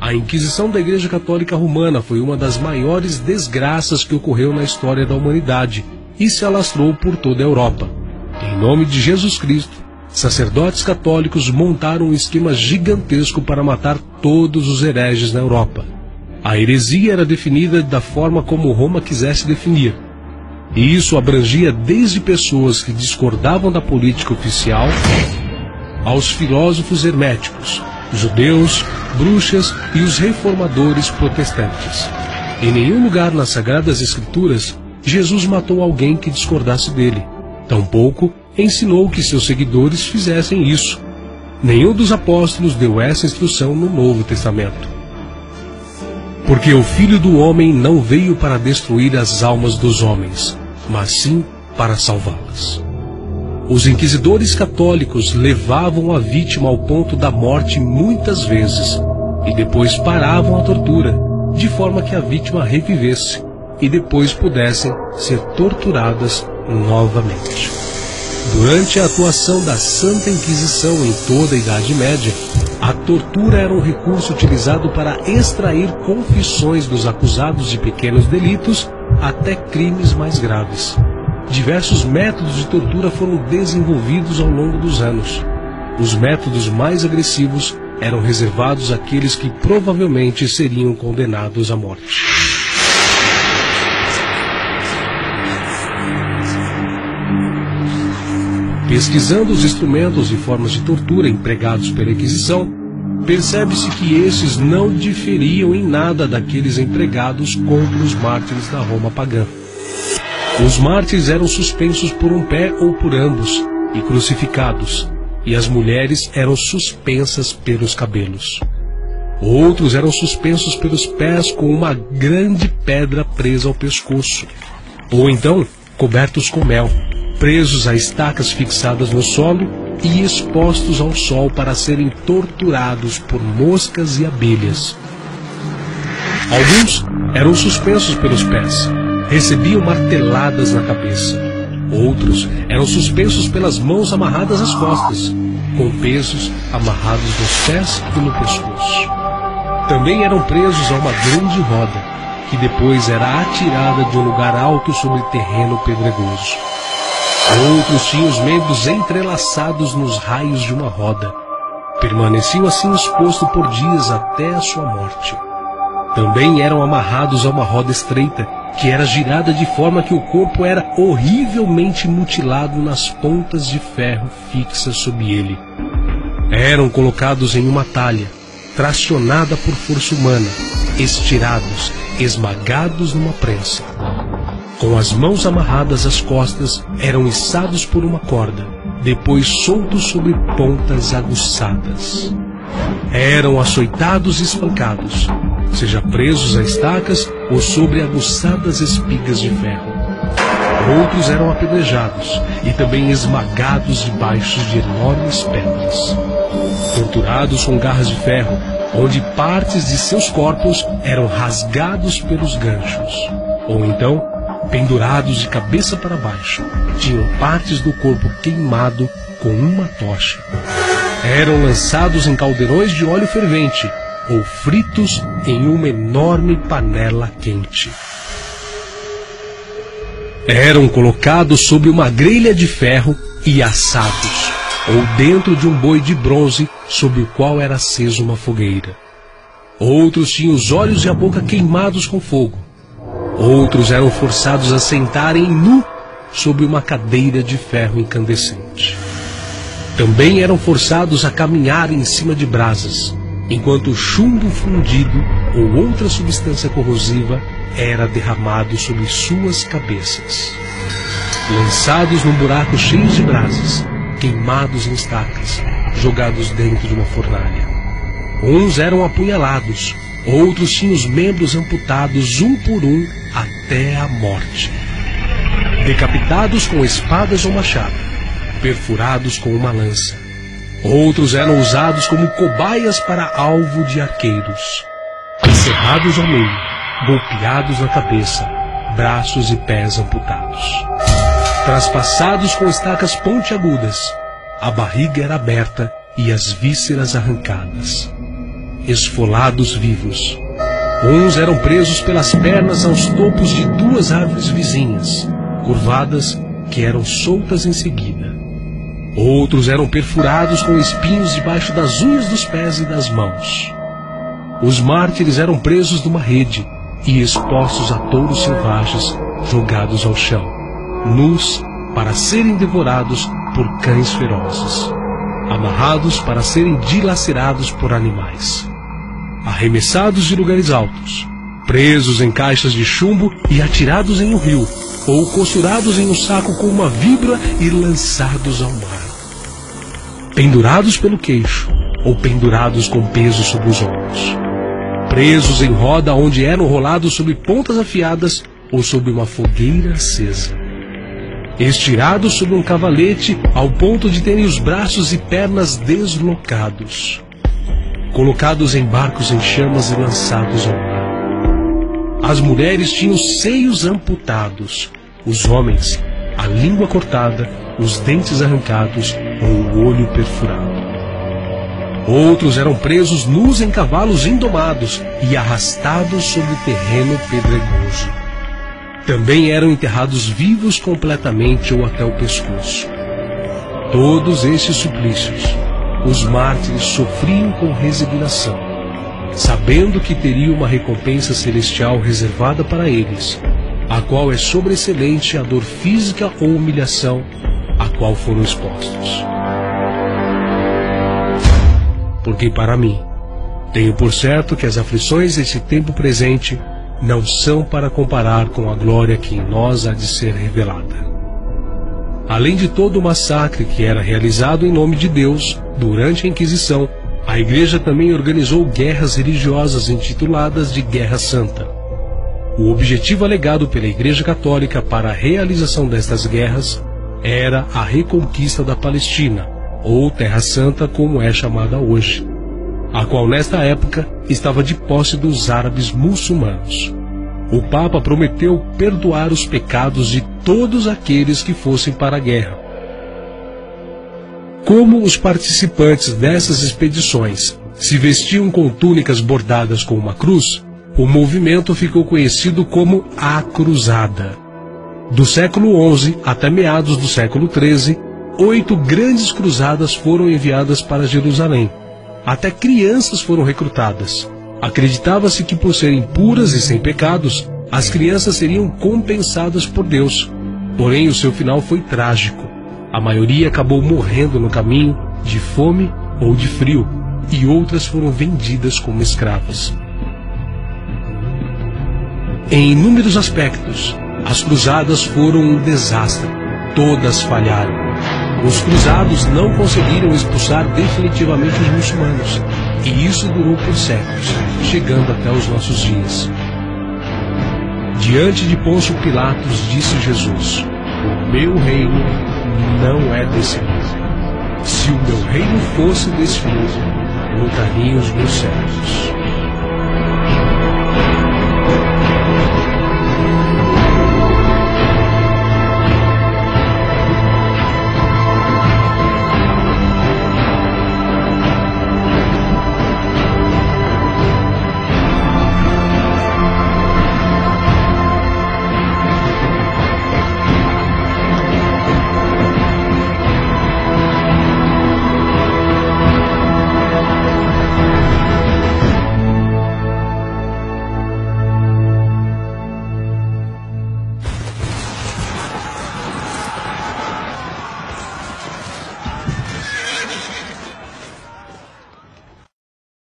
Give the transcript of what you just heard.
A Inquisição da Igreja Católica Romana foi uma das maiores desgraças que ocorreu na história da humanidade e se alastrou por toda a Europa. Em nome de Jesus Cristo, sacerdotes católicos montaram um esquema gigantesco para matar todos os hereges na Europa. A heresia era definida da forma como Roma quisesse definir. E isso abrangia desde pessoas que discordavam da política oficial aos filósofos herméticos, judeus, bruxas e os reformadores protestantes. Em nenhum lugar nas Sagradas Escrituras, Jesus matou alguém que discordasse dele. Tampouco ensinou que seus seguidores fizessem isso. Nenhum dos apóstolos deu essa instrução no Novo Testamento. Porque o Filho do Homem não veio para destruir as almas dos homens, mas sim para salvá-las. Os inquisidores católicos levavam a vítima ao ponto da morte muitas vezes e depois paravam a tortura, de forma que a vítima revivesse e depois pudessem ser torturadas novamente. Durante a atuação da Santa Inquisição em toda a Idade Média, a tortura era um recurso utilizado para extrair confissões dos acusados de pequenos delitos até crimes mais graves. Diversos métodos de tortura foram desenvolvidos ao longo dos anos. Os métodos mais agressivos eram reservados àqueles que provavelmente seriam condenados à morte. Pesquisando os instrumentos e formas de tortura empregados pela Inquisição, percebe-se que esses não diferiam em nada daqueles empregados contra os mártires da Roma pagã. Os mártires eram suspensos por um pé ou por ambos e crucificados, e as mulheres eram suspensas pelos cabelos. Outros eram suspensos pelos pés com uma grande pedra presa ao pescoço, ou então cobertos com mel, presos a estacas fixadas no solo e expostos ao sol para serem torturados por moscas e abelhas. Alguns eram suspensos pelos pés, recebiam marteladas na cabeça. Outros eram suspensos pelas mãos amarradas às costas, com pesos amarrados nos pés e no pescoço. Também eram presos a uma grande roda, que depois era atirada de um lugar alto sobre terreno pedregoso. Outros tinham os membros entrelaçados nos raios de uma roda. Permaneciam assim expostos por dias até a sua morte. Também eram amarrados a uma roda estreita, que era girada de forma que o corpo era horrivelmente mutilado nas pontas de ferro fixas sob ele. Eram colocados em uma talha, tracionada por força humana, estirados, esmagados numa prensa. Com as mãos amarradas às costas, eram içados por uma corda, depois soltos sobre pontas aguçadas. Eram açoitados e espancados, seja presos a estacas ou sobre aguçadas espigas de ferro. Outros eram apedrejados e também esmagados debaixo de enormes pedras. Torturados com garras de ferro, onde partes de seus corpos eram rasgados pelos ganchos. Ou então, pendurados de cabeça para baixo, tinham partes do corpo queimado com uma tocha. Eram lançados em caldeirões de óleo fervente ou fritos em uma enorme panela quente. Eram colocados sobre uma grelha de ferro e assados, ou dentro de um boi de bronze sobre o qual era acesa uma fogueira. Outros tinham os olhos e a boca queimados com fogo. Outros eram forçados a sentarem nu sobre uma cadeira de ferro incandescente. Também eram forçados a caminhar em cima de brasas, enquanto chumbo fundido ou outra substância corrosiva era derramado sobre suas cabeças. Lançados num buraco cheio de brasas, queimados em estacas, jogados dentro de uma fornalha. Uns eram apunhalados, outros tinham os membros amputados um por um até a morte. Decapitados com espadas ou machado, perfurados com uma lança. Outros eram usados como cobaias para alvo de arqueiros. Encerrados ao meio, golpeados na cabeça, braços e pés amputados. Traspassados com estacas pontiagudas, a barriga era aberta e as vísceras arrancadas. esfolados vivos. Uns eram presos pelas pernas aos topos de duas árvores vizinhas, curvadas, que eram soltas em seguida. Outros eram perfurados com espinhos debaixo das unhas dos pés e das mãos. Os mártires eram presos numa rede e expostos a touros selvagens, jogados ao chão, nus para serem devorados por cães ferozes, amarrados para serem dilacerados por animais, arremessados de lugares altos, presos em caixas de chumbo e atirados em um rio, ou costurados em um saco com uma víbora e lançados ao mar, pendurados pelo queixo ou pendurados com peso sobre os ombros, presos em roda onde eram rolados sobre pontas afiadas ou sobre uma fogueira acesa, estirados sobre um cavalete ao ponto de terem os braços e pernas deslocados, colocados em barcos em chamas e lançados ao mar. As mulheres tinham os seios amputados, os homens a língua cortada, os dentes arrancados ou o olho perfurado. Outros eram presos nus em cavalos indomados e arrastados sobre terreno pedregoso. Também eram enterrados vivos completamente ou até o pescoço. Todos estes suplícios os mártires sofriam com resignação, sabendo que teriam uma recompensa celestial reservada para eles, a qual é sobreexcelente a dor física ou humilhação a qual foram expostos. Porque para mim, tenho por certo que as aflições deste tempo presente não são para comparar com a glória que em nós há de ser revelada. Além de todo o massacre que era realizado em nome de Deus durante a Inquisição, a Igreja também organizou guerras religiosas intituladas de Guerra Santa. O objetivo alegado pela Igreja Católica para a realização destas guerras era a reconquista da Palestina, ou Terra Santa como é chamada hoje, a qual nesta época estava de posse dos árabes muçulmanos. O Papa prometeu perdoar os pecados de todos aqueles que fossem para a guerra. Como os participantes dessas expedições se vestiam com túnicas bordadas com uma cruz, o movimento ficou conhecido como a Cruzada. Do século XI até meados do século XIII, 8 grandes cruzadas foram enviadas para Jerusalém. Até crianças foram recrutadas. Acreditava-se que, por serem puras e sem pecados, as crianças seriam compensadas por Deus. Porém, o seu final foi trágico. A maioria acabou morrendo no caminho, de fome ou de frio, e outras foram vendidas como escravas. Em inúmeros aspectos, as cruzadas foram um desastre. Todas falharam. Os cruzados não conseguiram expulsar definitivamente os muçulmanos, e isso durou por séculos, chegando até os nossos dias. Diante de Pôncio Pilatos disse Jesus: "O meu reino não é desse mundo. Se o meu reino fosse desse mundo, lutariam os meus servos."